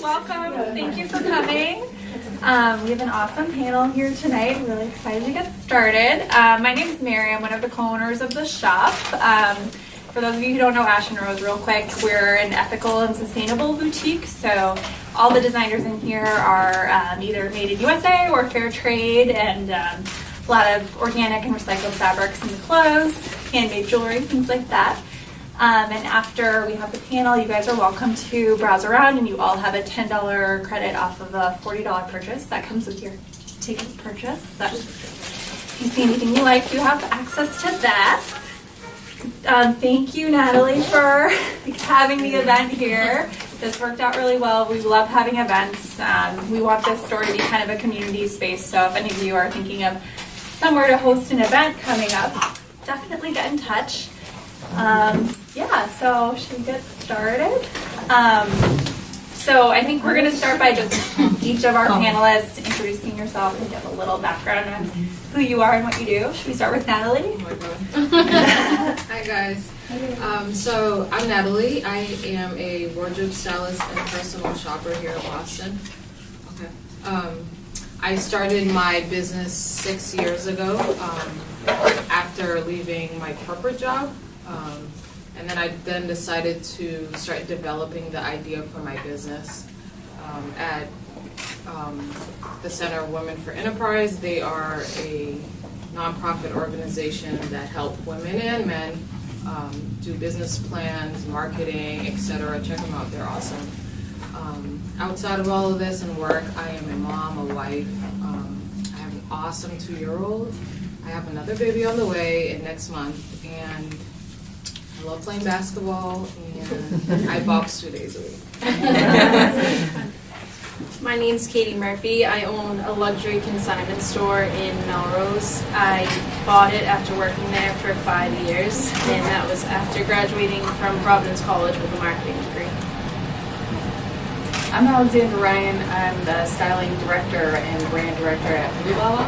welcome. Thank you for coming. We have an awesome panel here tonight. I'm really excited to get started. My name is Mary. I'm one of the co-owners of the shop. For those of you who don't know Ash and Rose real quick, we're an ethical and sustainable boutique. So all the designers in here are either made in USA or fair trade, and a lot of organic and recycled fabrics in the clothes, handmade jewelry, things like that. And after we have the panel, you guys are welcome to browse around, and you all have a $10 credit off of a $40 purchase. That comes with your ticket purchase. So if you see anything you like, you have access to that. Thank you, Natalie, for having the event here. This worked out really well. We love having events. We want this store to be kind of a community space, so if any of you are thinking of somewhere to host an event coming up, definitely get in touch. Yeah, so should we get started? So I think we're going to start by just each of our panelists introducing yourself and give a little background on who you are and what you do. Should we start with Natalie? Oh my God. Hi guys. So I'm Natalie. I am a wardrobe stylist and personal shopper here in Boston. Okay. I started my business 6 years ago after leaving my corporate job. And then I decided to start developing the idea for my business at the Center of Women for Enterprise. They are a nonprofit organization that help women and men do business plans, marketing, etc. Check them out, they're awesome. Outside of all of this and work, I am a mom, a wife. I have an awesome 2-year-old. I have another baby on the way next month, and I love playing basketball, and I box 2 days a week. My name's Katie Murphy. I own a luxury consignment store in Melrose. I bought it after working there for 5 years, and that was after graduating from Providence College with a marketing degree. I'm Alexandra Ryan. I'm the styling director and brand director at Blue Lala.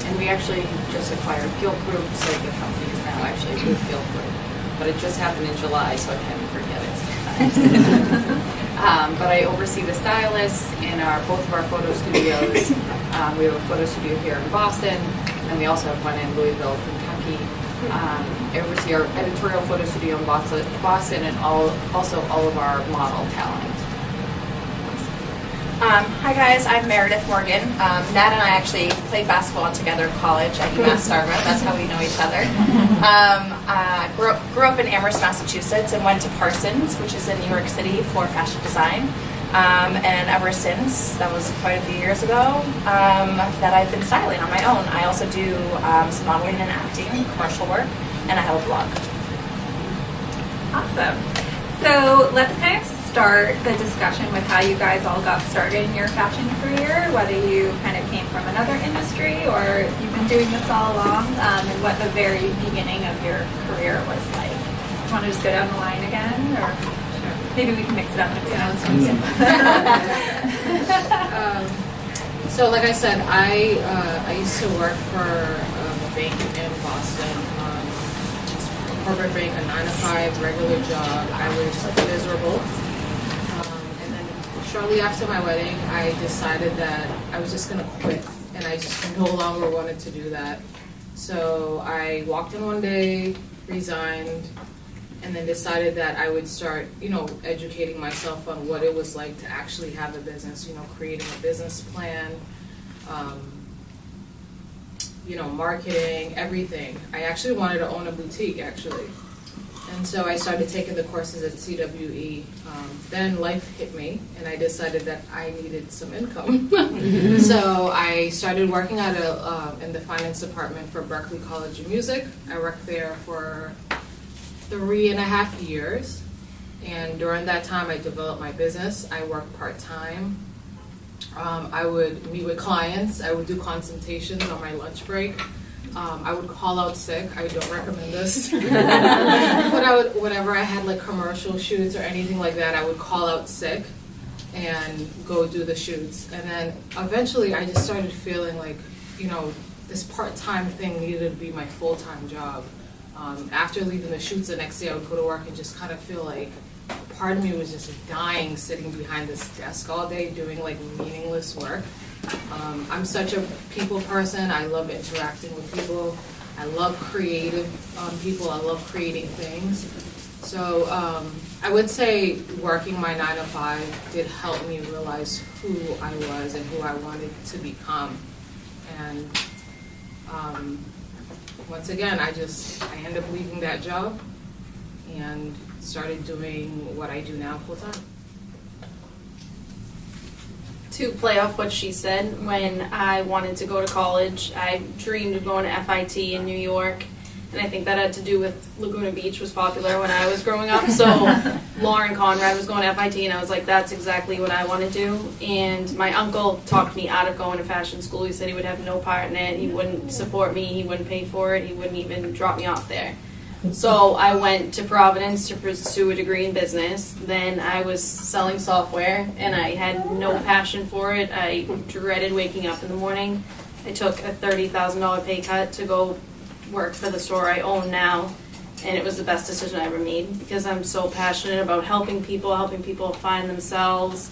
And we actually just acquired Gilt Group, so the company is now actually with Gilt Group. But it just happened in July, so I kind of forget it sometimes. But I oversee the stylists in both of our photo studios. We have a photo studio here in Boston, and we also have one in Louisville, Kentucky. I oversee our editorial photo studio in Boston, and also all of our model talent. Hi guys, I'm Meredith Morgan. Nat and I actually played basketball together in college at UMass Dartmouth. That's how we know each other. I grew up in Amherst, Massachusetts, and went to Parsons, which is in New York City, for fashion design. And ever since, that was quite a few years ago, that I've been styling on my own. I also do some modeling and acting, commercial work, and I have a blog. Awesome. So let's kind of start the discussion with how you guys all got started in your fashion career, whether you kind of came from another industry or you've been doing this all along, and what the very beginning of your career was like. Do you want to just go down the line again, or maybe we can mix it up next time? So like I said, I used to work for a bank in Boston, a corporate bank, a 9-to-5 regular job. I was miserable. Shortly after my wedding, I decided that I was just going to quit, and I just no longer wanted to do that. So I walked in one day, resigned, and then decided that I would start, educating myself on what it was like to actually have a business, creating a business plan, marketing, everything. I actually wanted to own a boutique, actually. And so I started taking the courses at CWE. Then life hit me, and I decided that I needed some income. So I started working in the finance department for Berklee College of Music. I worked there for 3.5 years. And during that time, I developed my business. I worked part-time. I would meet with clients. I would do consultations on my lunch break. I would call out sick. I don't recommend this. But whenever I had like commercial shoots or anything like that, I would call out sick and go do the shoots. And then eventually I just started feeling like, this part-time thing needed to be my full-time job. After leaving the shoots the next day, I would go to work and just kind of feel like part of me was just dying sitting behind this desk all day doing like meaningless work. I'm such a people person. I love interacting with people. I love creative people. I love creating things. So I would say working my 9 to 5 did help me realize who I was and who I wanted to become. And once again, I ended up leaving that job and started doing what I do now full time. To play off what she said, when I wanted to go to college, I dreamed of going to FIT in New York, and I think that had to do with Laguna Beach was popular when I was growing up, so Lauren Conrad was going to FIT, and I was like, that's exactly what I want to do. And my uncle talked me out of going to fashion school. He said he would have no part in it, he wouldn't support me, he wouldn't pay for it, he wouldn't even drop me off there. So I went to Providence to pursue a degree in business. Then I was selling software, and I had no passion for it. I dreaded waking up in the morning. I took a $30,000 pay cut to go work for the store I own now, and it was the best decision I ever made because I'm so passionate about helping people find themselves,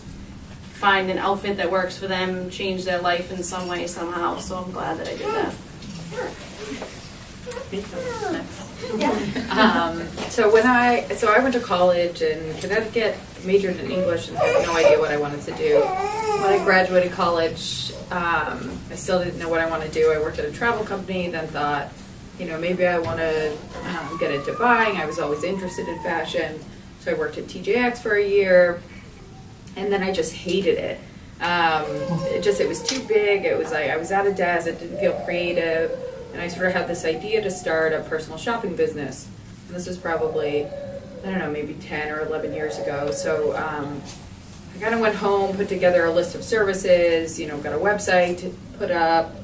find an outfit that works for them, change their life in some way, somehow. So I'm glad that I did that. So I went to college in Connecticut, majored in English, and had no idea what I wanted to do. When I graduated college, I still didn't know what I wanted to do. I worked at a travel company, then thought, maybe I want to get into buying. I was always interested in fashion, so I worked at TJX for a year, and then I just hated it. It was too big. It was like I was at a desk. It didn't feel creative. And I sort of had this idea to start a personal shopping business. And this was probably, maybe 10 or 11 years ago. So I kind of went home, put together a list of services, got a website to put up.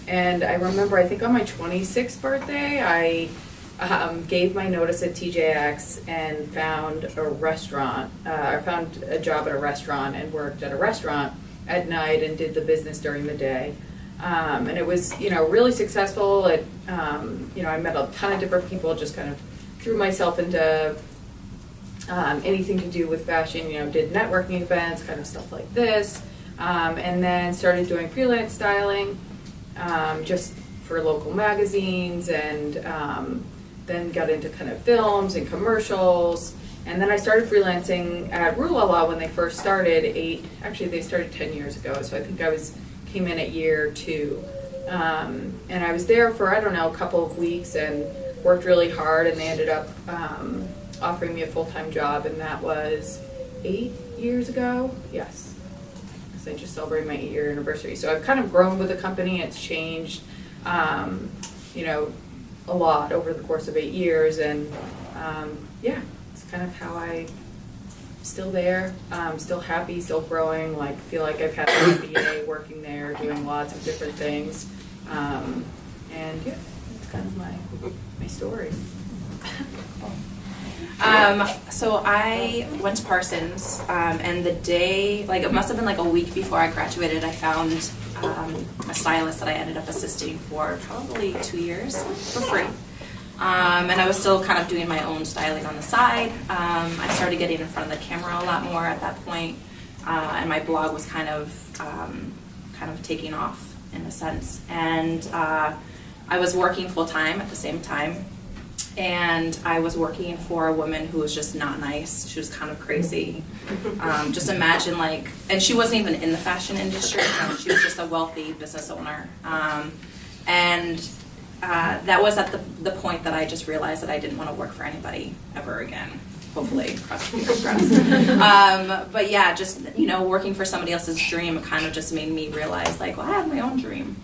And I remember, I think on my 26th birthday, I gave my notice at TJX and found a restaurant. I found a job at a restaurant and worked at a restaurant at night and did the business during the day. And it was, really successful. I met a ton of different people, just kind of threw myself into anything to do with fashion, did networking events, kind of stuff like this. And then started doing freelance styling, just for local magazines, and then got into kind of films and commercials. And then I started freelancing at Rulala when they first started they started 10 years ago. So I think came in at year 2. And I was there for, a couple of weeks and worked really hard, and they ended up offering me a full-time job, and that was 8 years ago. Yes. So I just celebrated my 8-year anniversary. So I've kind of grown with the company. It's changed, a lot over the course of 8 years, and it's kind of how still there, still happy, still growing, feel like I've had an MBA working there, doing lots of different things. That's kind of my story. So I went to Parsons, and the day, it must have been a week before I graduated, I found a stylist that I ended up assisting for probably 2 years for free. And I was still kind of doing my own styling on the side. I started getting in front of the camera a lot more at that point, and my blog was kind of taking off in a sense. And I was working full time at the same time, and I was working for a woman who was just not nice. She was kind of crazy. Just imagine and she wasn't even in the fashion industry. She was just a wealthy business owner, and. That was at the point that I just realized that I didn't want to work for anybody ever again. Hopefully, cross fingers crossed. But yeah, just working for somebody else's dream kind of just made me realize I have my own dream.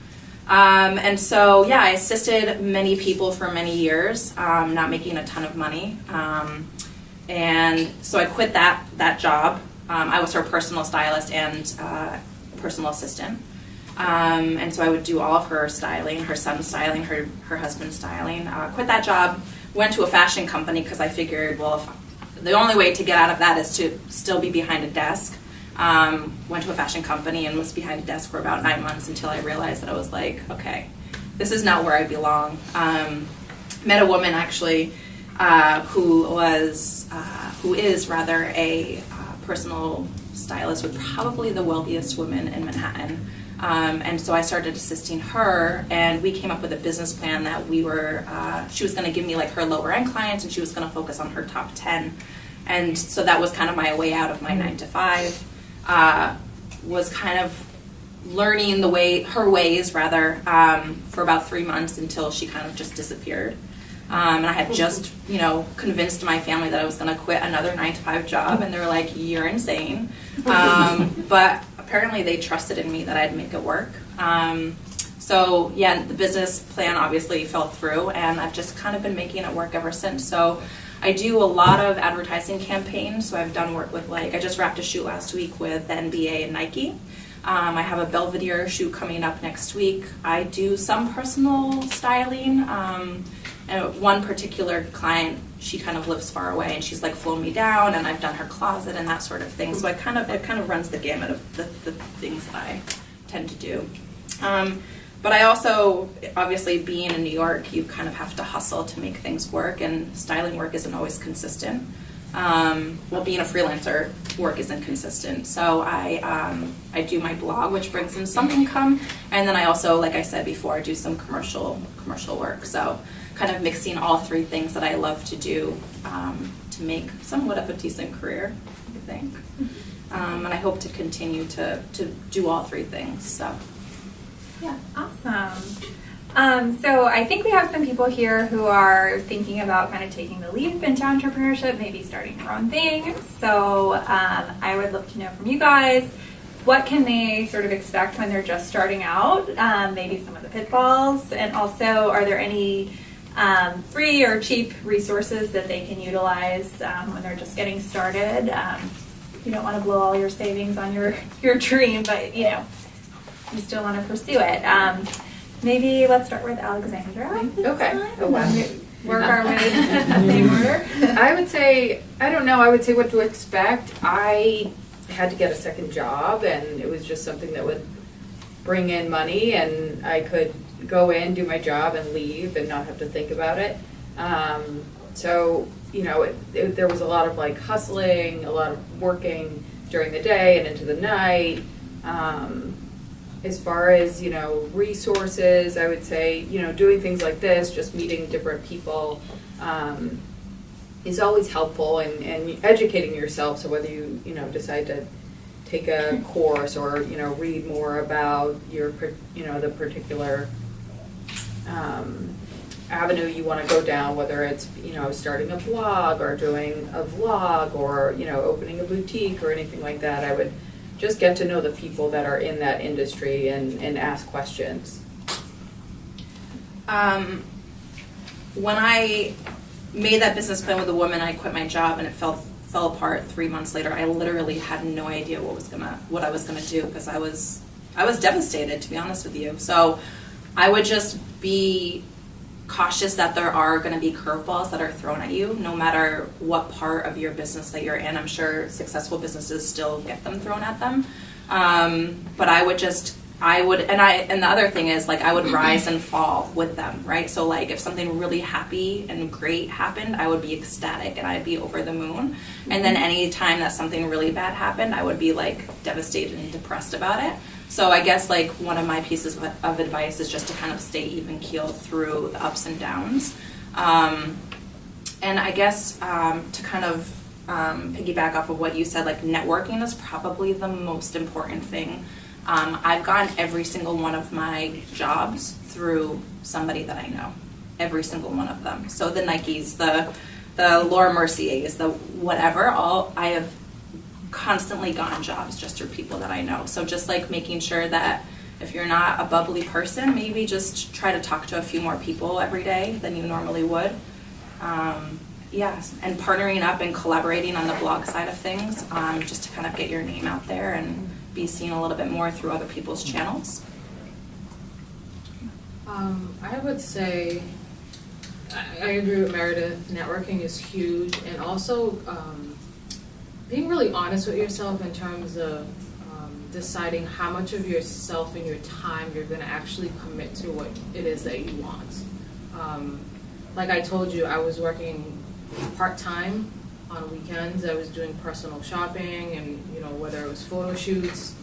And so I assisted many people for many years, not making a ton of money. And so I quit that job. I was her personal stylist and personal assistant. And so I would do all of her styling, her son's styling, her husband's styling. Quit that job, went to a fashion company because I figured, the only way to get out of that is to still be behind a desk. Went to a fashion company and was behind a desk for about 9 months until I realized that I was okay, this is not where I belong. Met a woman actually who is rather a personal stylist with probably the wealthiest woman in Manhattan. And so I started assisting her, and we came up with a business plan that she was going to give me like her lower end clients, and she was going to focus on her top 10. And so that was kind of my way out of my 9 to 5, was kind of learning her ways rather, for about 3 months until she kind of just disappeared. And I had just, convinced my family that I was going to quit another 9 to 5 job, and they were like, "You're insane." But apparently they trusted in me that I'd make it work. So yeah, the business plan obviously fell through, and I've just kind of been making it work ever since. So I do a lot of advertising campaigns. So I've done work with I just wrapped a shoot last week with the NBA and Nike. I have a Belvedere shoot coming up next week. I do some personal styling. And one particular client, she kind of lives far away, and she's like flown me down, and I've done her closet and that sort of thing. So it kind of runs the gamut of the things that I tend to do. But I also, obviously, being in New York, you kind of have to hustle to make things work, and styling work isn't always consistent. Being a freelancer, work isn't consistent. So I do my blog, which brings in some income, and then I also, like I said before, I do some commercial work. So kind of mixing all 3 things that I love to do to make somewhat of a decent career, I think. And I hope to continue to do all 3 things. So. Yeah, awesome. So I think we have some people here who are thinking about kind of taking the leap into entrepreneurship, maybe starting their own thing. So I would love to know from you guys, what can they sort of expect when they're just starting out? Maybe some of the pitfalls, and also are there any free or cheap resources that they can utilize when they're just getting started? You don't want to blow all your savings on your dream, but you still want to pursue it. Maybe let's start with Alexandra. Okay. Work our way in the same order. I would say what to expect. I had to get a second job, and it was just something that would bring in money, and I could go in, do my job, and leave and not have to think about it. So, there was a lot of like hustling, a lot of working during the day and into the night. As far as, resources, I would say, doing things like this, just meeting different people, is always helpful, and educating yourself. So whether you, decide to take a course or, read more about your, the particular avenue you want to go down, whether it's, starting a blog or doing a vlog or, opening a boutique or anything like that, I would just get to know the people that are in that industry and ask questions. When I made that business plan with a woman, I quit my job, and it fell apart 3 months later. I literally had no idea what I was gonna do, because I was devastated, to be honest with you. So I would just be cautious that there are going to be curveballs that are thrown at you, no matter what part of your business that you're in. I'm sure successful businesses still get them thrown at them. But and the other thing is, like, I would rise and fall with them, right? So like if something really happy and great happened, I would be ecstatic and I'd be over the moon. And then any time that something really bad happened, I would be like devastated and depressed about it. So I guess like one of my pieces of advice is just to kind of stay even keeled through the ups and downs. And I guess to kind of piggyback off of what you said, like networking is probably the most important thing. I've gotten every single one of my jobs through somebody that I know, every single one of them. So the Nikes, the Laura Merciers, the whatever, I have constantly gotten jobs just through people that I know. So just like making sure that if you're not a bubbly person, maybe just try to talk to a few more people every day than you normally would. And partnering up and collaborating on the blog side of things, just to kind of get your name out there and be seen a little bit more through other people's channels. I would say I agree with Meredith. Networking is huge, and also being really honest with yourself in terms of deciding how much of yourself and your time you're going to actually commit to what it is that you want. Like I told you, I was working part-time. On weekends, I was doing personal shopping and, whether it was photo shoots.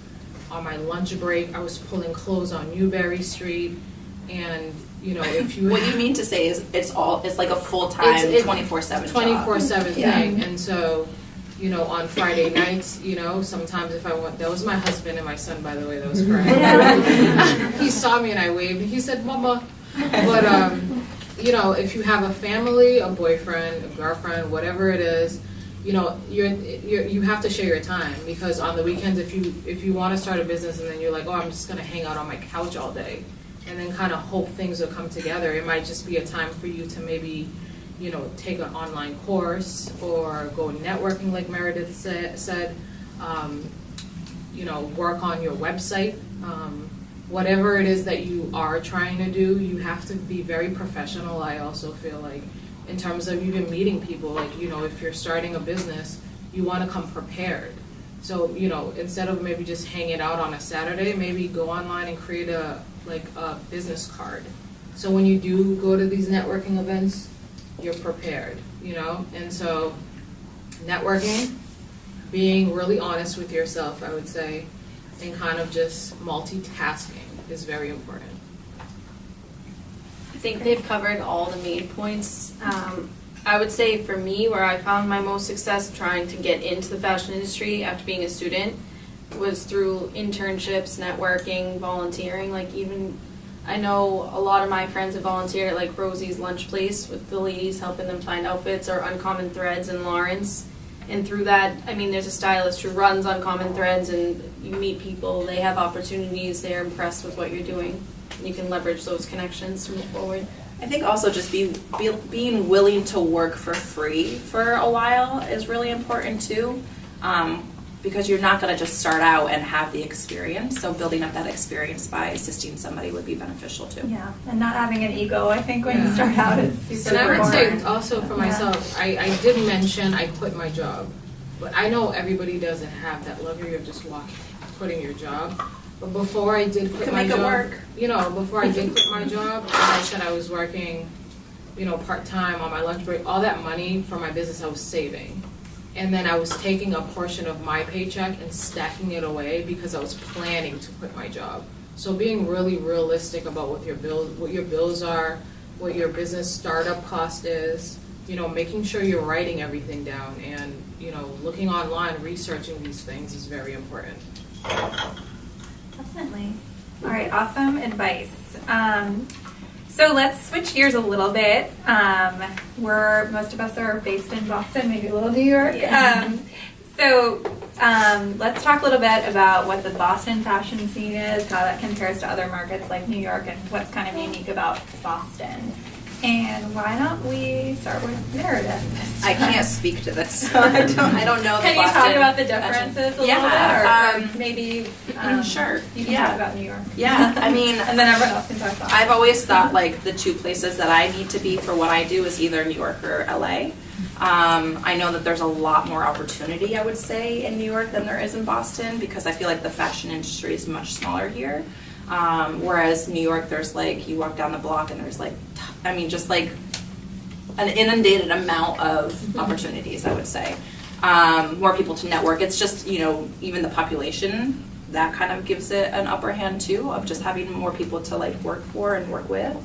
On my lunch break, I was pulling clothes on Newberry Street. And, if you... What you mean to say is it's like a full-time, 24/7 job. 24/7 Yeah. thing. And so, on Friday nights, sometimes if I want... That was my husband and my son, by the way, that was correct. He saw me and I waved. He said, Mama. But, if you have a family, a boyfriend, a girlfriend, whatever it is, you have to share your time, because on the weekends, if you want to start a business and then you're like, oh, I'm just going to hang out on my couch all day and then kind of hope things will come together, it might just be a time for you to maybe, take an online course or go networking, like Meredith said, work on your website. Whatever it is that you are trying to do, you have to be very professional. I also feel like, in terms of even meeting people, like, if you're starting a business, you want to come prepared. So, instead of maybe just hanging out on a Saturday, maybe go online and create a business card. So when you do go to these networking events, you're prepared, And so networking, being really honest with yourself, I would say, and kind of just multitasking is very important. I think they've covered all the main points. I would say for me, where I found my most success trying to get into the fashion industry after being a student was through internships, networking, volunteering. Like, even I know a lot of my friends have volunteered at like Rosie's Lunch Place with the ladies, helping them find outfits, or Uncommon Threads in Lawrence. And through that, I mean, there's a stylist who runs Uncommon Threads, and you meet people, they have opportunities, they're impressed with what you're doing. And you can leverage those connections to move forward. I think also just being willing to work for free for a while is really important too, because you're not going to just start out and have the experience. So building up that experience by assisting somebody would be beneficial too. Yeah, and not having an ego, I think, when you start out is super And I would important. say also for myself, I did mention I quit my job, but I know everybody doesn't have that luxury of just quitting your job. But before I did quit my job, before I did quit my job, as I said, I was working, part-time on my lunch break. All that money for my business I was saving. And then I was taking a portion of my paycheck and stacking it away because I was planning to quit my job. So being really realistic about what your bills are, what your business startup cost is, making sure you're writing everything down, and, looking online, researching these things is very important. Definitely. All right, awesome advice. So let's switch gears a little bit. Most of us are based in Boston, maybe a little New York. Yeah. Let's talk a little bit about what the Boston fashion scene is, how that compares to other markets like New York, and what's kind of unique about Boston. And why don't we start with Meredith? I can't speak to this, so I don't know the Can you Boston talk about the fashion. differences a Yeah, little bit, or maybe sure. you can Yeah. talk about New York. Yeah, I mean, And then everyone else can talk about. I've always thought like the two places that I need to be for what I do is either New York or LA. I know that there's a lot more opportunity, I would say, in New York than there is in Boston, because I feel like the fashion industry is much smaller here. Whereas New York, there's like, you walk down the block and there's like, just like an inundated amount of opportunities, I would say. More people to network. It's just, even the population, that kind of gives it an upper hand too, of just having more people to like work for and work with.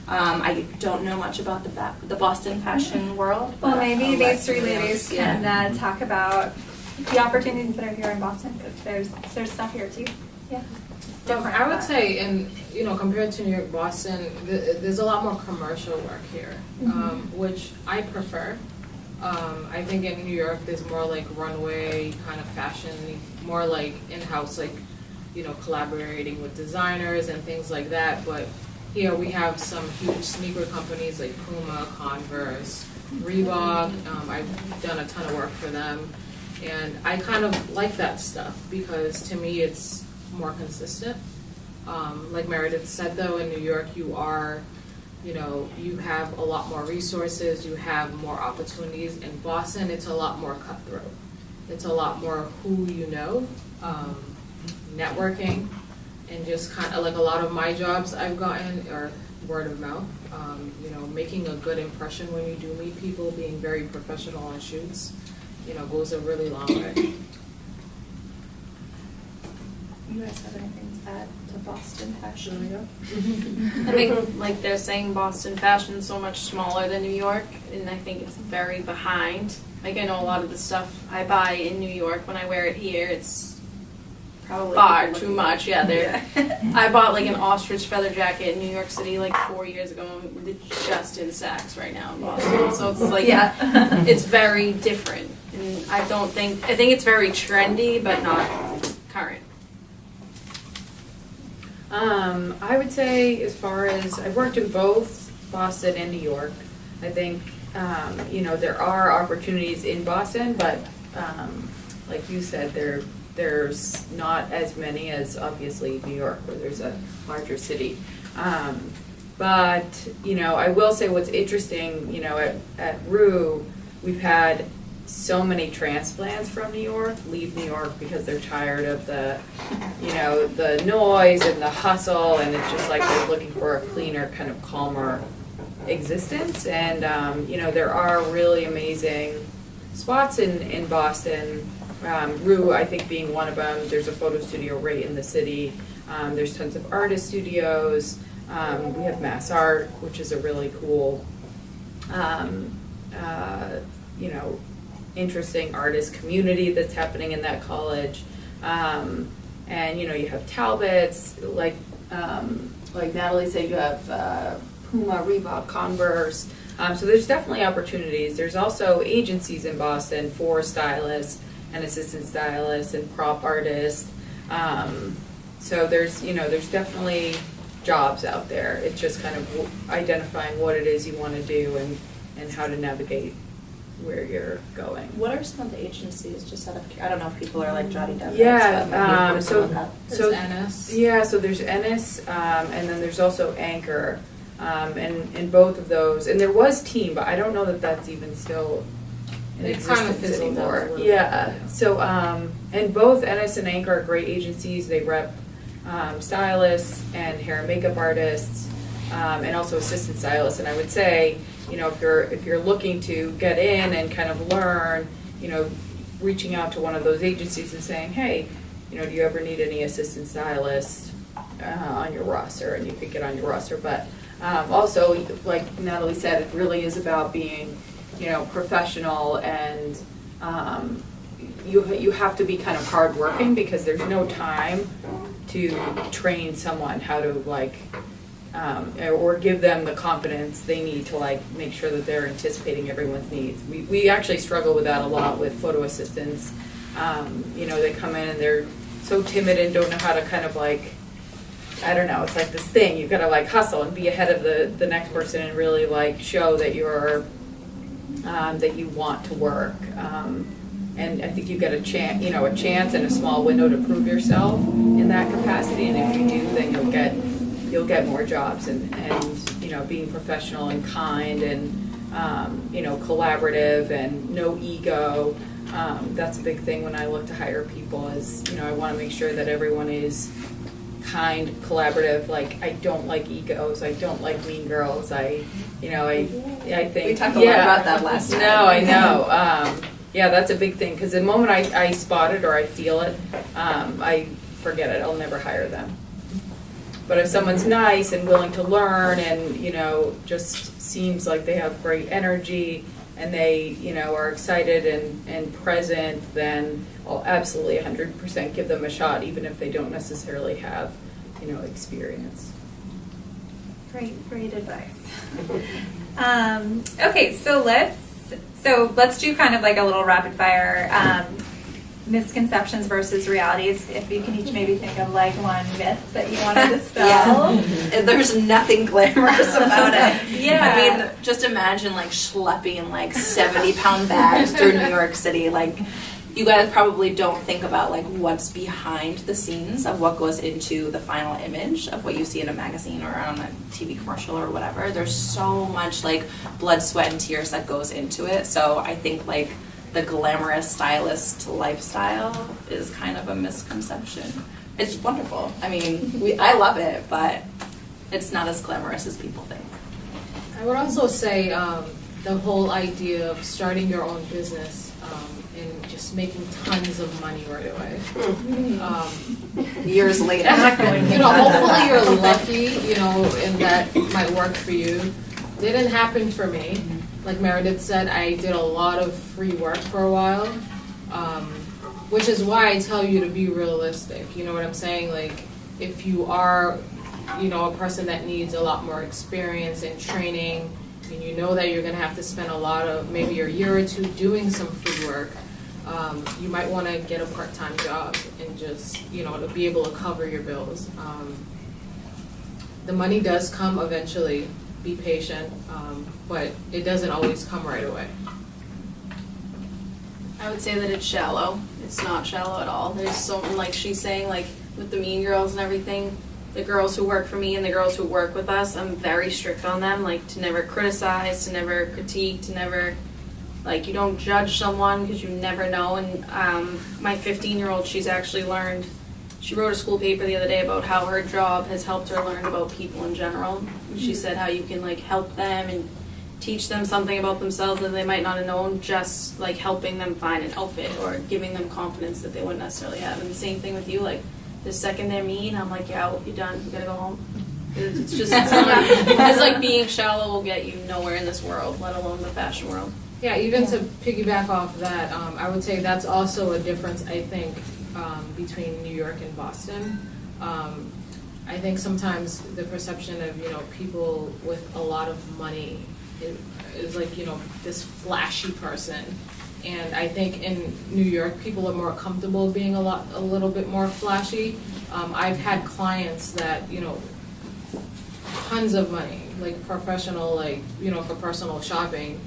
I don't know much about the Boston fashion world. But Well, maybe I'll these let three somebody ladies else- yeah. can talk about the opportunities that are here in Boston, because there's stuff here too. Yeah. I would say, compared to New York, Boston, there's a lot more commercial work here, which I prefer. I think in New York, there's more like runway kind of fashion, more like in-house, like, collaborating with designers and things like that. But here we have some huge sneaker companies like Puma, Converse, Reebok. I've done a ton of work for them. And I kind of like that stuff because to me it's more consistent. Like Meredith said though, in New York you are, you have a lot more resources, you have more opportunities. In Boston it's a lot more cutthroat. It's a lot more who you know, networking, and just kind of like a lot of my jobs I've gotten, or word of mouth. Making a good impression when you do meet people, being very professional on shoots, goes a really long way. You guys have anything to add to Boston fashion? I think, like they're saying, Boston fashion's so much smaller than New York, and I think it's very behind. Like, I know a lot of the stuff I buy in New York, when I wear it here, it's Probably far too much. Yeah, I bought like an ostrich feather jacket in New York City like 4 years ago, and it's just in Saks right now in Boston. So it's like, it's very different. And I think it's very trendy, but not current. I would say, as far as I've worked in both Boston and New York, I think there are opportunities in Boston, but like you said, there's not as many as obviously New York, where there's a larger city. But I will say what's interesting, at Rue, we've had so many transplants from New York leave New York because they're tired of the noise and the hustle, and it's just like they're looking for a cleaner, kind of calmer existence. And there are really amazing spots in Boston. Rue, I think, being one of them. There's a photo studio right in the city. There's tons of artist studios. We have Mass Art, which is a really cool, interesting artist community that's happening in that college. And you have Talbot's, like Natalie said, you have Puma, Reebok, Converse. So there's definitely opportunities. There's also agencies in Boston for stylists and assistant stylists and prop artists. So there's definitely jobs out there. It's just kind of identifying what it is you want to do and how to navigate where you're going. What are some of the agencies? Just out of, I don't know if people are like jotting down. Yeah, notes, so There's Ennis. Yeah, so there's Ennis, and then there's also Anchor, and both of those, and there was Team, but I don't know that that's even still in It kind of existence fizzled out a anymore. little bit, Yeah, so and both Ennis and Anchor are great agencies. They rep stylists and hair and makeup artists, and also assistant stylists. And I would say, if you're looking to get in and kind of learn, reaching out to one of those agencies and saying, hey, do you ever need any assistant stylists on your roster? And you could get on your roster. But also, like Natalie said, it really is about being, professional, and you have to be kind of hardworking, because there's no time to train someone how to or give them the confidence they need to make sure that they're anticipating everyone's needs. We actually struggle with that a lot with photo assistants. They come in and they're so timid and don't know how to kind of I don't know, it's like this thing, you've got to hustle and be ahead of the next person and really show that you're that you want to work. And I think you get a chance and a small window to prove yourself in that capacity. And if you do, then you'll get more jobs. And being professional and kind and collaborative and no ego. That's a big thing when I look to hire people. Is I want to make sure that everyone is kind, collaborative. I don't like egos. I don't like mean girls. I think we talked a lot about that last time. No, I know. Yeah, that's a big thing, because the moment I spot it or I feel it, I forget it. I'll never hire them. But if someone's nice and willing to learn and, just seems like they have great energy and they, are excited and present, then I'll absolutely 100% give them a shot, even if they don't necessarily have, experience. Great advice. Okay, so let's do kind of a little rapid fire misconceptions versus realities. If you can each maybe think of one myth that you want to dispel. Yeah. There's nothing glamorous about it. Yeah. I mean, just imagine schlepping 70-pound bags through New York City. You guys probably don't think about what's behind the scenes of what goes into the final image of what you see in a magazine or on a TV commercial or whatever. There's so much blood, sweat, and tears that goes into it. So I think the glamorous stylist lifestyle is kind of a misconception. It's wonderful. I mean, I love it, but it's not as glamorous as people think. I would also say the whole idea of starting your own business and just making tons of money right away. Years later. Hopefully you're lucky, and that might work for you. Didn't happen for me. Like Meredith said, I did a lot of free work for a while, which is why I tell you to be realistic. You know what I'm saying? Like, if you are, a person that needs a lot more experience and training, and you know that you're going to have to spend maybe a year or two doing some free work, you might want to get a part-time job and just, to be able to cover your bills. The money does come eventually. Be patient, but it doesn't always come right away. I would say that it's shallow. It's not shallow at all. There's so, like she's saying, like with the mean girls and everything, the girls who work for me and the girls who work with us, I'm very strict on them, like to never criticize, to never critique, to never, like, you don't judge someone because you never know. And my 15-year-old, she's actually learned, she wrote a school paper the other day about how her job has helped her learn about people in general. She said how you can like help them and teach them something about themselves that they might not have known, just like helping them find an outfit or giving them confidence that they wouldn't necessarily have. And the same thing with you, like the second they're mean, I'm like, yeah, well, you're done, you gotta go home. It's just, it's like being shallow will get you nowhere in this world, let alone the fashion world. Yeah, even to piggyback off that, I would say that's also a difference, I think, between New York and Boston. I think sometimes the perception of, people with a lot of money is like, this flashy person. And I think in New York, people are more comfortable being a little bit more flashy. I've had clients that, tons of money, like professional, like, for personal shopping.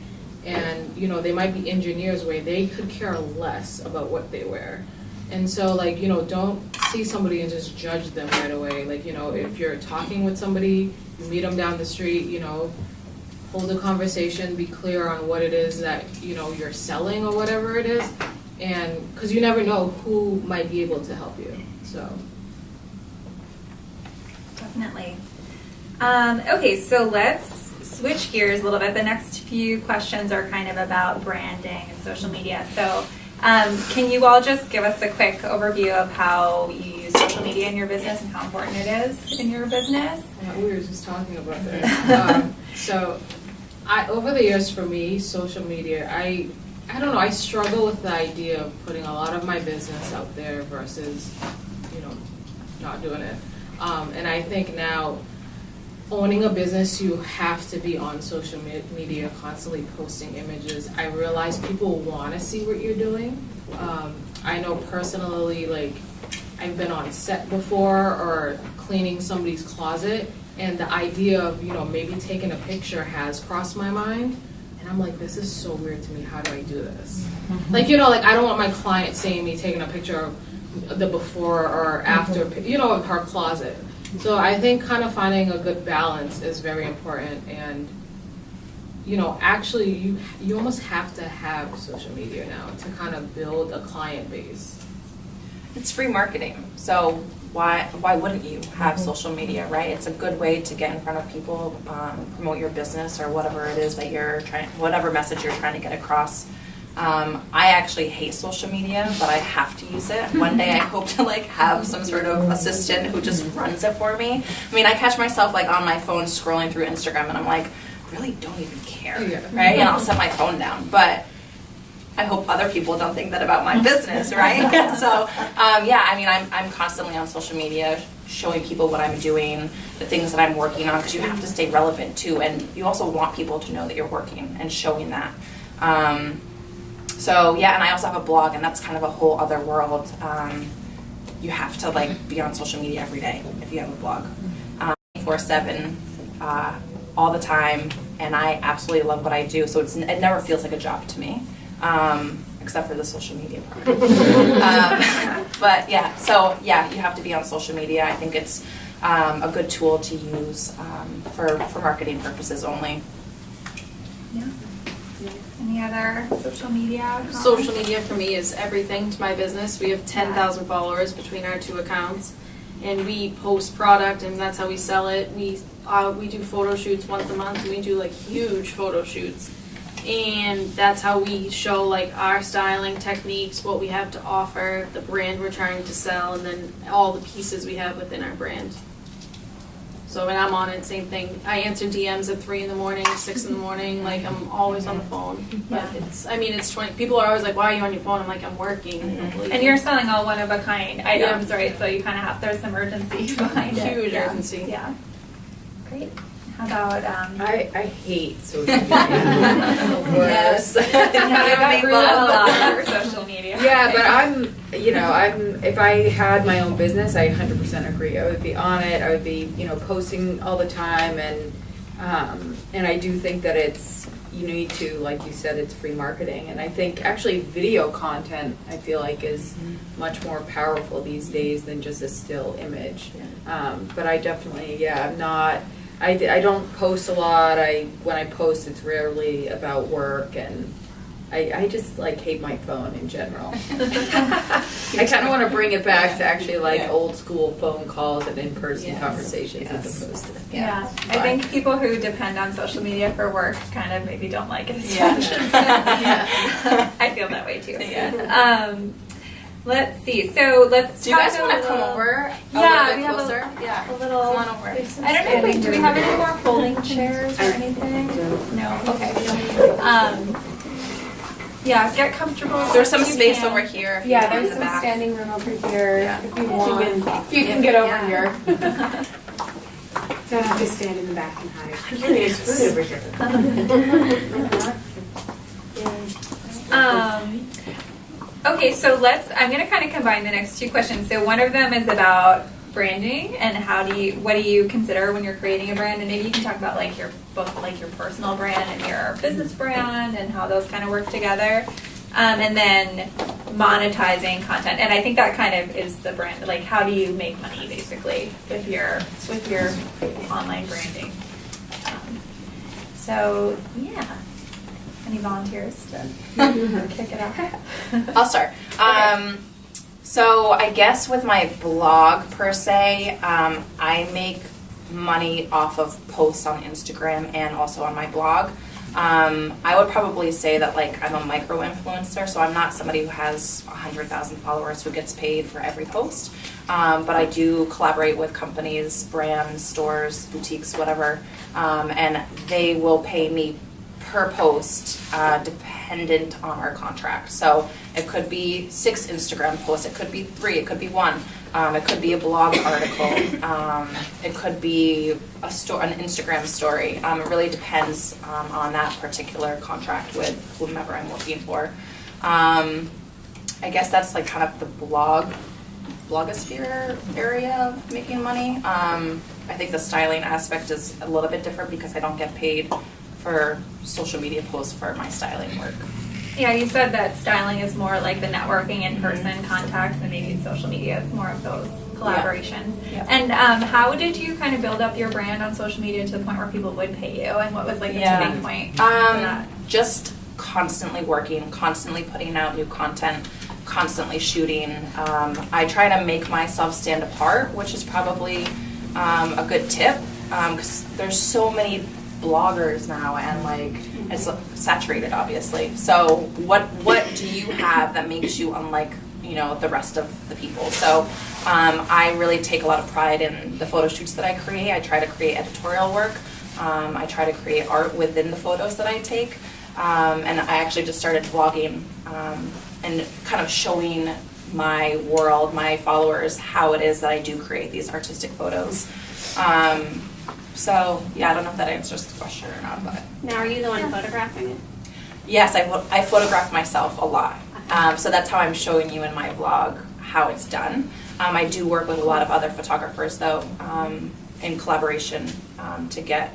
And, they might be engineers where they could care less about what they wear. And so, like, don't see somebody and just judge them right away. Like, if you're talking with somebody, you meet them down the street, hold a conversation, be clear on what it is that, you're selling or whatever it is. And because you never know who might be able to help you, so. Definitely. Okay, so let's switch gears a little bit. The next few questions are kind of about branding and social media. So can you all just give us a quick overview of how you use social media in your business and how important it is in your business? Yeah, we were just talking about this. So over the years for me, social media, I don't know, I struggle with the idea of putting a lot of my business out there versus, not doing it. And I think now, owning a business, you have to be on social media, constantly posting images. I realize people want to see what you're doing. I know personally, like, I've been on set before or cleaning somebody's closet, and the idea of, maybe taking a picture has crossed my mind. And I'm like, this is so weird to me. How do I do this? Like, I don't want my client seeing me taking a picture of the before or after, of her closet. So I think kind of finding a good balance is very important, and actually you almost have to have social media now to kind of build a client base. It's free marketing, so why wouldn't you have social media, right? It's a good way to get in front of people, promote your business or whatever it is that whatever message you're trying to get across. I actually hate social media, but I have to use it. One day I hope to have some sort of assistant who just runs it for me. I mean, I catch myself on my phone scrolling through Instagram and I'm like, really don't even care, right? And I'll set my phone down. But I hope other people don't think that about my business, right? So, I'm constantly on social media showing people what I'm doing, the things that I'm working on, because you have to stay relevant too. And you also want people to know that you're working and showing that. And I also have a blog, and that's kind of a whole other world. You have to be on social media every day if you have a blog, 24/7, all the time, and I absolutely love what I do. So it never feels like a job to me, except for the social media part. You have to be on social media. I think it's a good tool to use for marketing purposes only. Yeah. Any other social media comments? Social media for me is everything to my business. We have 10,000 followers between our two accounts, and we post product, and that's how we sell it. We we do photo shoots once a month, and we do like huge photo shoots. And that's how we show like our styling techniques, what we have to offer, the brand we're trying to sell, and then all the pieces we have within our brand. So when I'm on it, same thing. I answer DMs at 3 in the morning, 6 in the morning. Like I'm always on the phone. But it's 20. People are always like, "Why are you on your phone?" I'm like, "I'm working." And you're selling all one of a kind items, right? So you kind of have there's some urgency behind it. Huge Yeah. urgency. Yeah. Great. How about I hate social media. Yes. I grew up a lot on social media. Yeah, but I'm if I had my own business, I 100% agree. I would be on it. I would be, posting all the time, and I do think that it's, you need to, like you said, it's free marketing. And I think actually video content, I feel like, is much more powerful these days than just a still image. But I definitely, I'm not. I don't post a lot. When I post, it's rarely about work, and I just hate my phone in general. I kind of want to bring it back to actually old school phone calls and in-person conversations as opposed to Yeah. I think people who depend on social media for work kind of maybe don't like it as much. I feel that way too. Let's see. So let's. Do you guys want to come over? Yeah, a we little bit have closer. Yeah. a little. Come on over. I don't know. Do we have any more folding chairs or anything? No. Okay. Yeah. Get comfortable. There's some if you space can. over here. if you Yeah, come in there's the some back. standing room over here if you You want. can- If you can get over Yeah. here. Don't have to stand in the back and hide. Really, it's food over here. Okay, so I'm going to kind of combine the next two questions. So one of them is about branding and what do you consider when you're creating a brand, and maybe you can talk about both your personal brand and your business brand and how those kind of work together, and then monetizing content. And I think that kind of is the brand. Like, how do you make money basically with your online branding? So yeah. Any volunteers to kick it off? I'll start. So I guess with my blog per se, I make money off of posts on Instagram and also on my blog. I would probably say that I'm a micro influencer, so I'm not somebody who has 100,000 followers who gets paid for every post. But I do collaborate with companies, brands, stores, boutiques, whatever, and they will pay me per post, dependent on our contract. So it could be 6 Instagram posts, it could be 3, it could be 1, it could be a blog article, it could be an Instagram story. It really depends on that particular contract with whomever I'm working for. I guess that's kind of the blogosphere area of making money. I think the styling aspect is a little bit different because I don't get paid for social media posts for my styling work. Yeah, you said that styling is more like the networking in-person contacts, and maybe social media is more of those collaborations. Yeah. And how did you kind of build up your brand on social media to the point where people would pay you, and what was the tipping point for that? Just constantly working, constantly putting out new content, constantly shooting. I try to make myself stand apart, which is probably a good tip, because there's so many bloggers now, and it's saturated, obviously. So what do you have that makes you unlike the rest of the people? So I really take a lot of pride in the photo shoots that I create. I try to create editorial work. I try to create art within the photos that I take, and I actually just started vlogging and kind of showing my world, my followers, how it is that I do create these artistic photos. So yeah, I don't know if that answers the question or not, but Now, are you the one photographing it? yes, I photograph myself a lot. So that's how I'm showing you in my vlog how it's done. I do work with a lot of other photographers though, in collaboration to get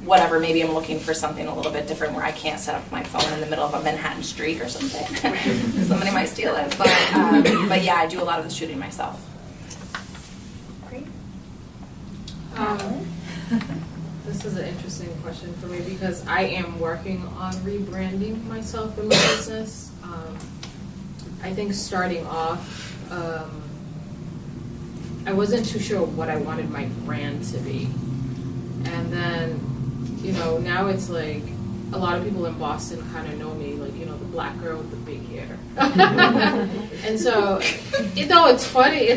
whatever. Maybe I'm looking for something a little bit different where I can't set up my phone in the middle of a Manhattan street or something. Somebody might steal it, but yeah, I do a lot of the shooting myself. Great. This is an interesting question for me because I am working on rebranding myself in my business. I think starting off, I wasn't too sure what I wanted my brand to be. And then, you know, now it's like a lot of people in Boston kind of know me, like, you know, the black girl with the big hair. And so, you know, it's funny,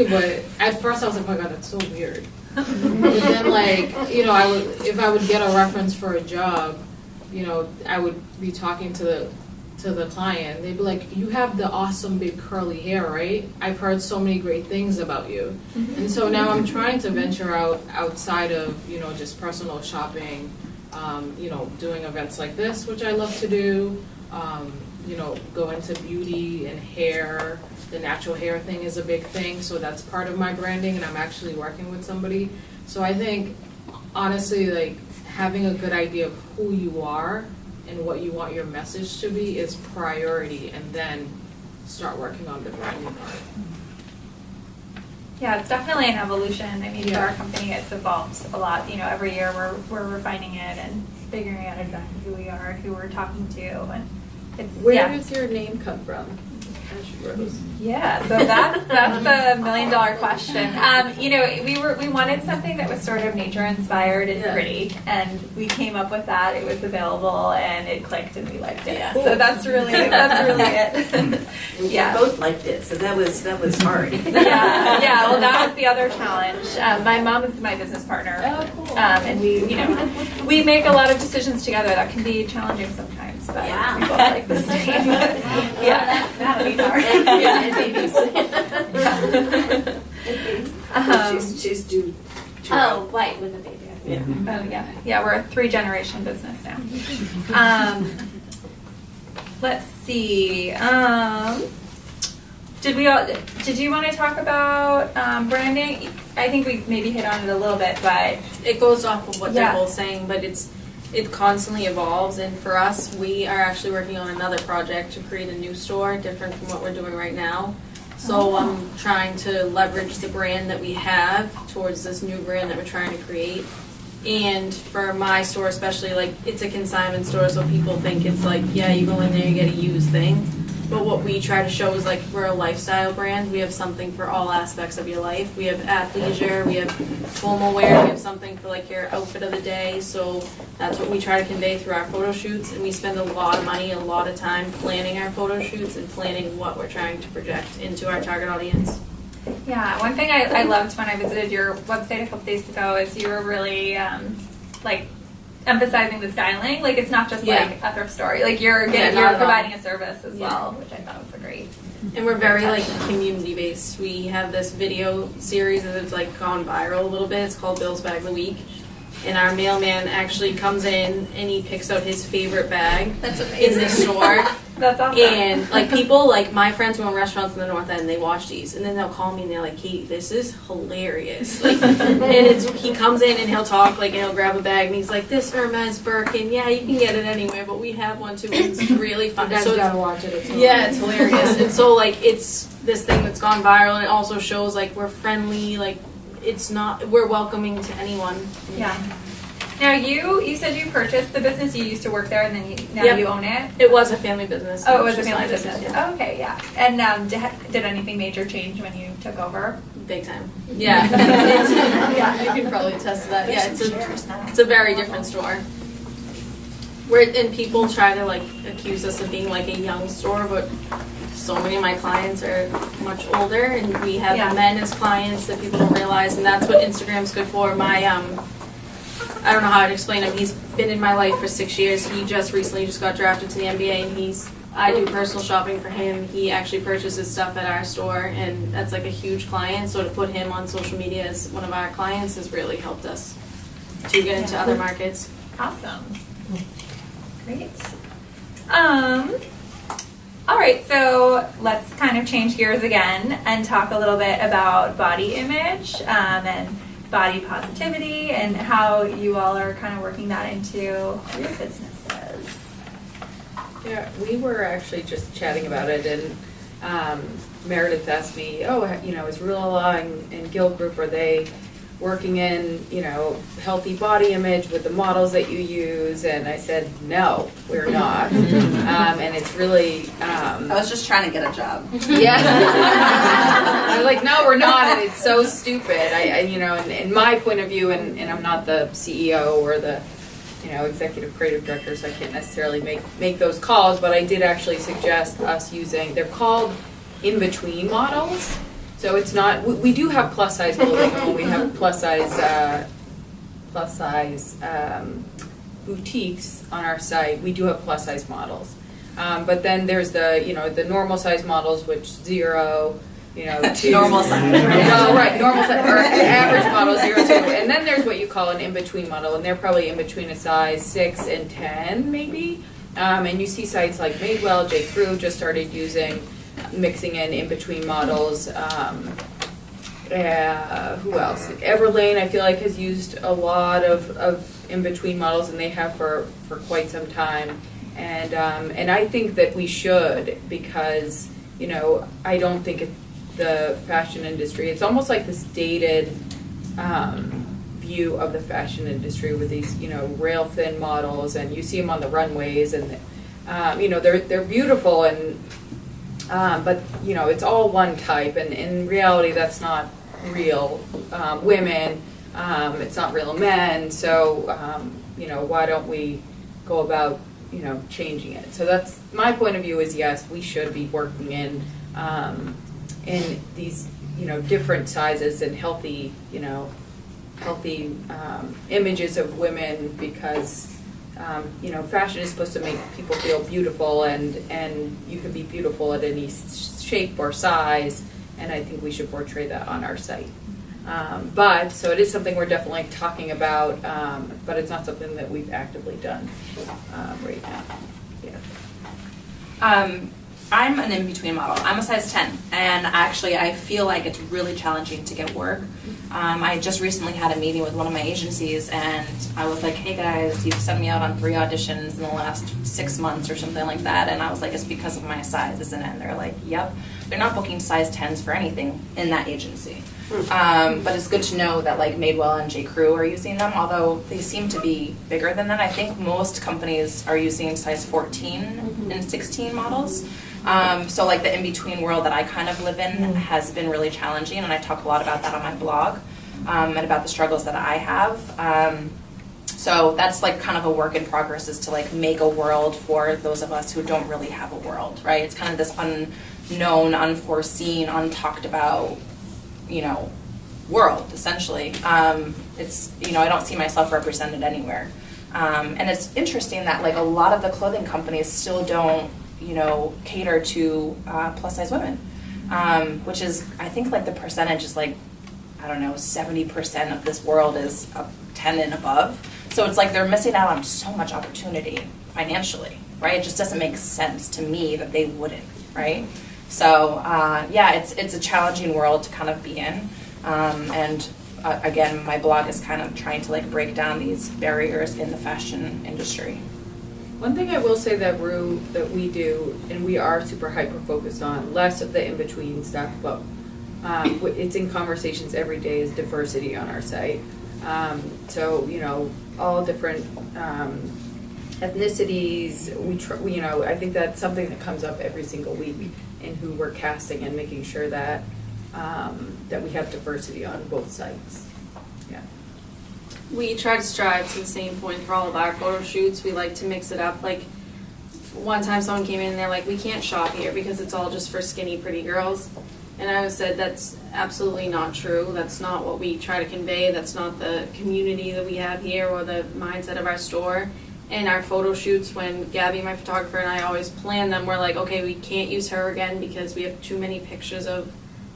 but at first I was like, oh my God, that's so weird. But then, like, you know, if I would get a reference for a job, you know, I would be talking to the client. They'd be like, you have the awesome big curly hair, right? I've heard so many great things about you. And so now I'm trying to venture outside of, you know, just personal shopping, you know, doing events like this, which I love to do, you know, go into beauty and hair. The natural hair thing is a big thing, so that's part of my branding, and I'm actually working with somebody. So I think, honestly, like, having a good idea of who you are and what you want your message to be is priority, and then start working on the branding part. Yeah, it's definitely an evolution. I mean, for our company, it's evolved a lot. You know, every year we're refining it and figuring out exactly who we are, who we're talking to, and it's Where does your name come from? Rose. Yeah, so that's the $1 million question. You know, we wanted something that was sort of nature inspired and pretty, and we came up with that. It was available, and it clicked, and we liked it. Yeah. So that's really it. And we both liked it, so that was hard. Yeah. Well, that was the other challenge. My mom is my business partner, and we make a lot of decisions together. That can be challenging sometimes, but we both like the same. That'll be hard. And babies. She's due. Oh, white with a baby. Yeah. Yeah, we're a 3-generation business now. Let's see. Did you want to talk about branding? I think we maybe hit on it a little bit, but It goes off of what they're both saying, but it constantly evolves, and for us, we are actually working on another project to create a new store, different from what we're doing right now. So I'm trying to leverage the brand that we have towards this new brand that we're trying to create. And for my store especially, like, it's a consignment store, so people think it's like, yeah, you go in there, you get a used thing. But what we try to show is, like, we're a lifestyle brand. We have something for all aspects of your life. We have athleisure, we have formal wear, we have something for, like, your outfit of the day. So that's what we try to convey through our photo shoots. And we spend a lot of money, a lot of time planning our photo shoots and planning what we're trying to project into our target audience. yeah, one thing I loved when I visited your website a couple days ago is you were really like emphasizing the styling. Like, it's not just like a thrift store. Like, you're providing a service as well, which I thought was great. And we're very, like, community based. We have this video series that's, like, gone viral a little bit. It's called Bill's Bag of the Week. And our mailman actually comes in and he picks out his favorite bag in the store. That's awesome. And, like, people, like, my friends who own restaurants in the North End, they watch these. And then they'll call me and they're like, Katie, this is hilarious. Like, and he comes in and he'll talk, like, and he'll grab a bag and he's like, this Hermes Birkin, yeah, you can get it anywhere, but we have one too. And it's really fun. You guys So gotta watch it. it's hilarious. And so, like, it's this thing that's gone viral, and it also shows, like, we're friendly, like, we're welcoming to anyone. Yeah. Now, you said you purchased the business. You used to work there, and then now you own it. It was a family business. Oh, it was a family just business. yeah. Oh, okay, yeah. And did anything major change when you took over? Big time. Yeah. Yeah, you can probably attest to that. Yeah, it's a very different store. And people try to, like, accuse us of being, like, a young store, but so many of my clients are much older, and we have men as clients that people don't realize, and that's what Instagram's good for. I don't know how I'd explain him. He's been in my life for 6 years. He just recently got drafted to the NBA, and I do personal shopping for him. He actually purchases stuff at our store, and that's, like, a huge client. So to put him on social media as one of our clients has really helped us to get into other markets. Awesome. Great. All right, so let's kind of change gears again and talk a little bit about body image and body positivity and how you all are kind of working that into your businesses. Yeah, we were actually just chatting about it, and Meredith asked me, is Rule Law and Guild Group, are they working in, healthy body image with the models that you use, and I said, no, we're not. And it's really, I was just trying to get a job. yeah. I was like, no, we're not, and it's so stupid. In my point of view, and I'm not the CEO or the, executive creative director, so I can't necessarily make those calls, but I did actually suggest us using, they're called in-between models. So it's not, we do have plus size clothing, and we have plus size boutiques on our site. We do have plus size models. But then there's the normal size models, which 0, 2. Normal size. No, right, normal size, or average model 0, 2. And then there's what you call an in-between model, and they're probably in between a size 6 and 10, maybe. And you see sites like Madewell, J. Crew just started mixing in between models. Who else? Everlane, I feel like, has used a lot of in between models, and they have for quite some time. And I think that we should, because I don't think the fashion industry. It's almost like this dated view of the fashion industry with these rail thin models, and you see them on the runways, and they're beautiful and. But it's all one type, and in reality, that's not real women. It's not real men. So why don't we go about changing it? So that's my point of view. Is yes, we should be working in these different sizes and healthy images of women, because. Fashion is supposed to make people feel beautiful, and you can be beautiful at any shape or size, and I think we should portray that on our site. So it is something we're definitely talking about, but it's not something that we've actively done right now. Yeah. I'm an in-between model. I'm a size 10, and actually I feel like it's really challenging to get work. I just recently had a meeting with one of my agencies, and I was like, hey guys, you've sent me out on 3 auditions in the last 6 months or something like that, and I was like, it's because of my size, isn't it? And they're like, yep. They're not booking size 10s for anything in that agency. But it's good to know that like Madewell and J. Crew are using them, although they seem to be bigger than that. I think most companies are using size 14 and 16 models. So like the in-between world that I kind of live in has been really challenging, and I talk a lot about that on my blog, and about the struggles that I have. So that's like kind of a work in progress, is to like make a world for those of us who don't really have a world, right? It's kind of this unknown, unforeseen, untalked about, world, essentially. It's, I don't see myself represented anywhere. And it's interesting that like a lot of the clothing companies still don't, cater to plus size women, which is, I think like the percentage is like, I don't know, 70% of this world is 10 and above. So it's like they're missing out on so much opportunity financially, right? It just doesn't make sense to me that they wouldn't, right? So it's a challenging world to kind of be in. Again, my blog is kind of trying to like break down these barriers in the fashion industry. One thing I will say that we do, and we are super hyper focused on, less of the in-between stuff, but it's in conversations every day, is diversity on our site. So, all different ethnicities, I think that's something that comes up every single week in who we're casting, and making sure that that we have diversity on both sites. Yeah. We try to strive to the same point for all of our photo shoots. We like to mix it up. Like one time someone came in and they're like, we can't shop here because it's all just for skinny, pretty girls. And I said, that's absolutely not true. That's not what we try to convey. That's not the community that we have here or the mindset of our store. And our photo shoots, when Gabby, my photographer, and I always plan them, we're like, okay, we can't use her again because we have too many pictures of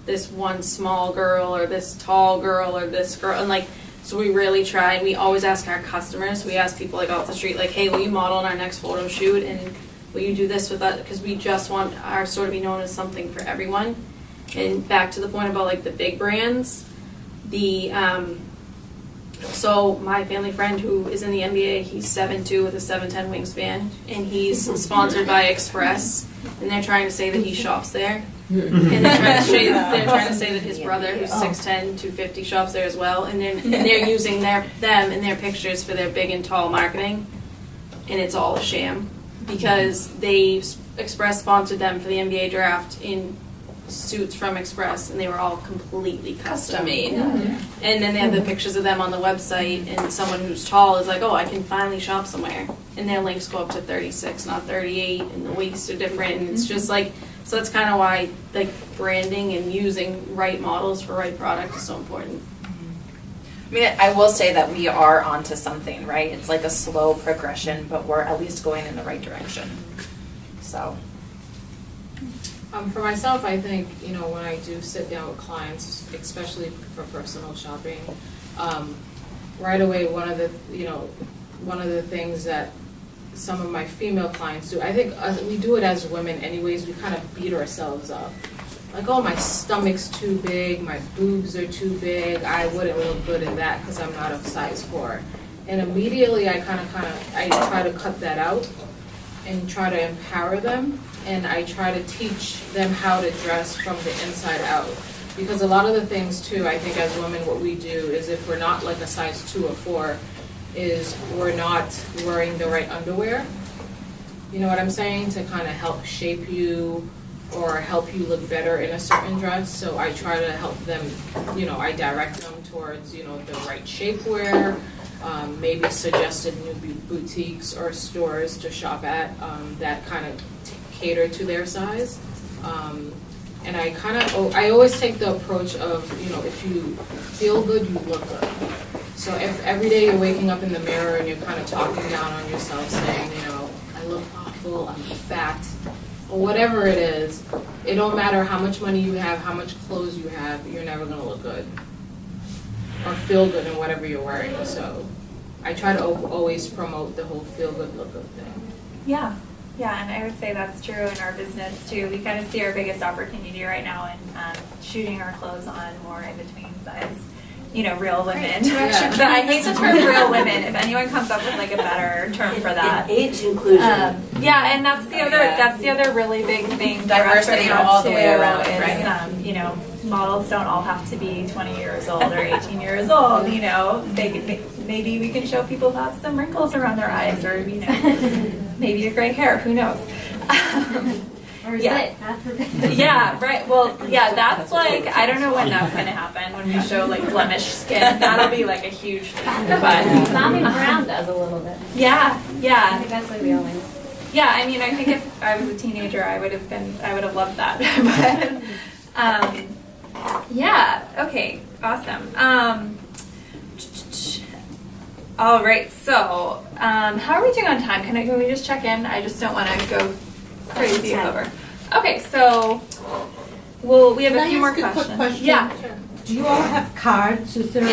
this one small girl or this tall girl or this girl. And like, so we really try, and we always ask our customers. We ask people like off the street, like, hey, will you model in our next photo shoot? And will you do this with us? Because we just want our store to be known as something for everyone. And back to the point about like the big brands, the So my family friend who is in the NBA, he's 7'2" with a 7'10" wingspan, and he's sponsored by Express, and they're trying to say that he shops there. And they're trying to say that his brother, who's 6'10", 250, shops there as well, and they're using them in their pictures for their big and tall marketing, and it's all a sham because Express sponsored them for the NBA draft in suits from Express, and they were all completely custom made. And then they have the pictures of them on the website, and someone who's tall is like, oh, I can finally shop somewhere, and their links go up to 36, not 38, and the waists are different, and it's just like, so that's kind of why like branding and using right models for right product is so important. I mean, I will say that we are onto something, right? It's like a slow progression, but we're at least going in the right direction. So. For myself, I think, when I do sit down with clients, especially for personal shopping, right away, one of the things that some of my female clients do, I think we do it as women anyways, we kind of beat ourselves up. Like, oh, my stomach's too big, my boobs are too big, I wouldn't look good in that because I'm not of size 4. And immediately I I try to cut that out and try to empower them, and I try to teach them how to dress from the inside out. Because a lot of the things too, I think as women what we do is if we're not like a size 2 or 4, is we're not wearing the right underwear. You know what I'm saying? To kind of help shape you or help you look better in a certain dress. So I try to help them, I direct them towards, the right shapewear, maybe suggested new boutiques or stores to shop at that kind of cater to their size. And I always take the approach of, if you feel good, you look good. So if every day you're waking up in the mirror and you're kind of talking down on yourself saying, I look awful, I'm fat, or whatever it is, it don't matter how much money you have, how much clothes you have, you're never going to look good or feel good in whatever you're wearing. So I try to always promote the whole feel good, look good thing. Yeah, and I would say that's true in our business too. We kind of see our biggest opportunity right now in shooting our clothes on more in between size, real women. But I hate the term real women. If anyone comes up with like a better term for that. Age inclusion. Yeah, and that's the other really big thing. for us Diversity right now, all the too, way around, is, right? Models don't all have to be 20 years old or 18 years old. Maybe we can show people who have some wrinkles around their eyes, or maybe a gray hair. Who knows? Or Yeah. Yeah, right. Well, yeah, that's like, I don't know when that's going to happen, when we show like blemished skin. That'll be like a huge thing. But Mommy Brown does a little bit. yeah. I think that's like the only. Yeah, I mean, I think if I was a teenager, I would have loved that. But, yeah, okay, awesome. All right, so how are we doing on time? Can we just check in? I just don't want to go crazy over. Okay, so we have a few more questions. Quick question? Yeah. Do you all have cards? Is there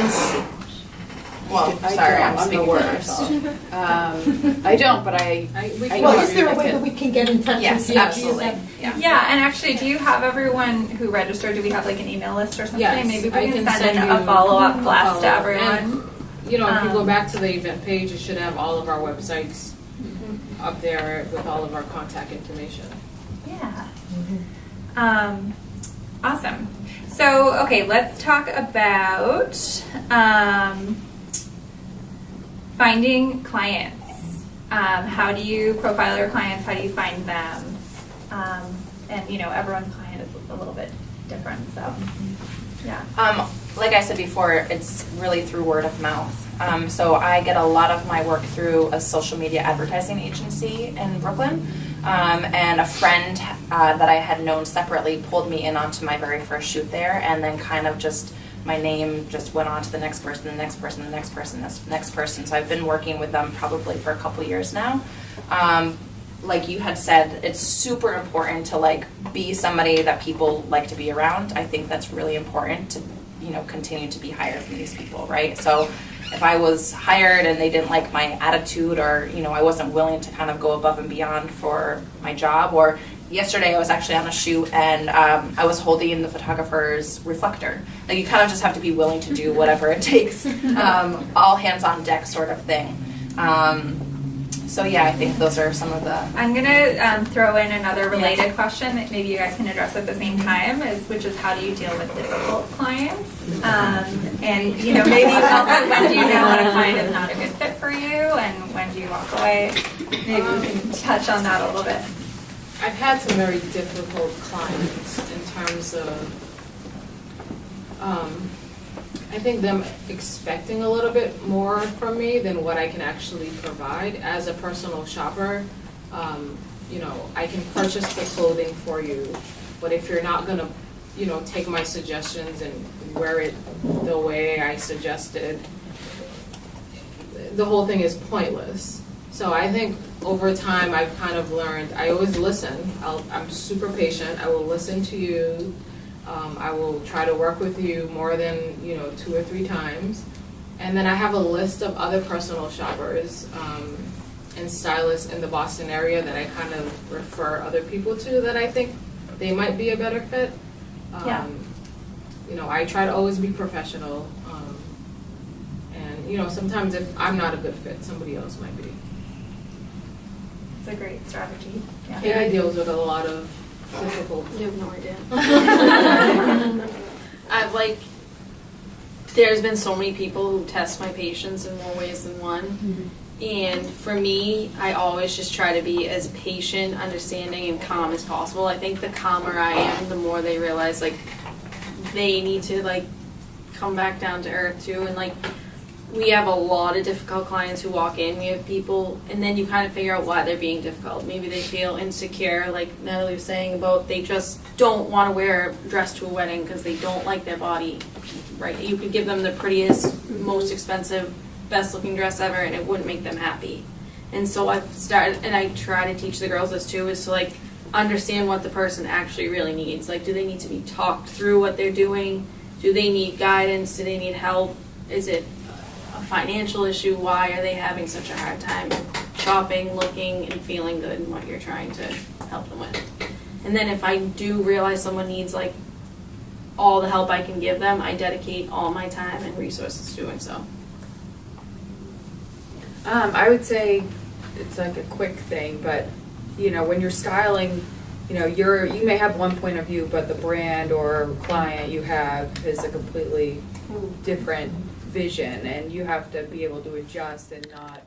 Well, sorry, I'm speaking for myself. I don't, but I Well, is there a way that we can get in touch Yes, with you? Do you absolutely. have- Yeah, and actually, do you have everyone who registered? Do we have like an email list or something? Yes, Maybe we I can can send in send a you follow-up a blast to follow-up. everyone. If you go back to the event page, it should have all of our websites up there with all of our contact information. Yeah. Awesome. So, okay, let's talk about finding clients. How do you profile your clients? How do you find them? And everyone's client is a little bit different. So, yeah. Like I said before, it's really through word of mouth. So I get a lot of my work through a social media advertising agency in Brooklyn. And a friend that I had known separately pulled me in onto my very first shoot there, and then kind of just my name just went on to the next person, the next person, the next person, the next person. So I've been working with them probably for a couple years now. Like you had said, it's super important to be somebody that people like to be around. I think that's really important to continue to be hired from these people, right? So if I was hired and they didn't like my attitude, or I wasn't willing to kind of go above and beyond for my job, or yesterday I was actually on a shoot and I was holding the photographer's reflector. Like you kind of just have to be willing to do whatever it takes, all hands on deck sort of thing. So yeah, I think those are some of the. I'm gonna throw in another related question that maybe you guys can address at the same time, which is how do you deal with difficult clients? And you know, maybe also when do you know when a client is not a good fit for you, and when do you walk away? Maybe we can touch on that a little bit. I've had some very difficult clients in terms of, I think them expecting a little bit more from me than what I can actually provide. As a personal shopper, you know, I can purchase the clothing for you, but if you're not gonna, you know, take my suggestions and wear it the way I suggested, the whole thing is pointless. So I think over time I've kind of learned, I always listen. I'm super patient. I will listen to you. I will try to work with you more than, you know, 2 or 3 times. And then I have a list of other personal shoppers and stylists in the Boston area that I kind of refer other people to that I think they might be a better fit. Yeah. You know, I try to always be professional. And, you know, sometimes if I'm not a good fit, somebody else might be. It's a great strategy. Yeah. Katie deals with a lot of difficult. You have no idea. I've there's been so many people who test my patience in more ways than one. And for me, I always just try to be as patient, understanding, and calm as possible. I think the calmer I am, the more they realize they need to come back down to earth too. And we have a lot of difficult clients who walk in. We have people, and then you kind of figure out why they're being difficult. Maybe they feel insecure, like Natalie was saying about they just don't want to wear a dress to a wedding because they don't like their body. Right? You could give them the prettiest, most expensive, best looking dress ever, and it wouldn't make them happy. And so I've started, and I try to teach the girls this too, is to understand what the person actually really needs. Do they need to be talked through what they're doing? Do they need guidance? Do they need help? Is it a financial issue? Why are they having such a hard time shopping, looking, and feeling good in what you're trying to help them with? And then if I do realize someone needs all the help I can give them, I dedicate all my time and resources to doing so. I would say it's a quick thing, but when you're styling, you may have one point of view, but the brand or client you have is a completely different vision, and you have to be able to adjust and not